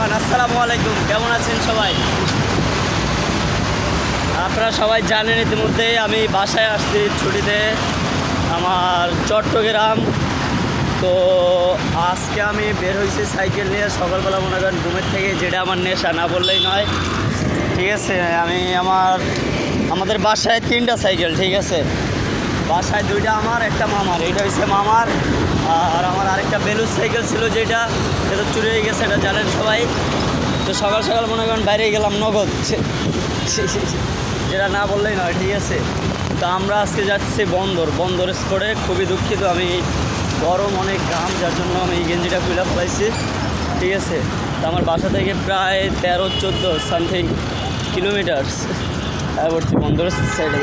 Everyone, আসসালামু আলাইকুম। কেমন আছেন সবাই? আপনারা সবাই জানেন ইতিমধ্যে আমি বাসায় আসছি ছুটিতে আমার চট্টগ্রাম। তো আজকে আমি বের হয়েছি সাইকেল নিয়ে সকালবেলা, মনে করেন ঘুমের থেকে, যেটা আমার নেশা না বললেই নয়। ঠিক আছে, আমি আমাদের বাসায় 3টা সাইকেল। ঠিক আছে, বাসায় 2টা আমার, একটা মামার। এটা হচ্ছে মামার। আর আমার আরেকটা বেলুস সাইকেল ছিল, যেটা চুরি হয়ে গেছে, এটা জানেন সবাই। তো সকাল সকাল মনে করেন বাইরে গেলাম নগদ, যেটা না বললেই নয়। ঠিক আছে, তো আমরা আজকে যাচ্ছি বন্দর স্পটে। খুবই দুঃখিত, আমি গরম অনেক ঘাম, যার জন্য আমি এই গেঞ্জিটা খুলে ফেলাইছি। ঠিক আছে, তো আমার বাসা থেকে প্রায় 13-14 সামথিং কিলোমিটার্স পড়ছি বন্দরের সাইডে।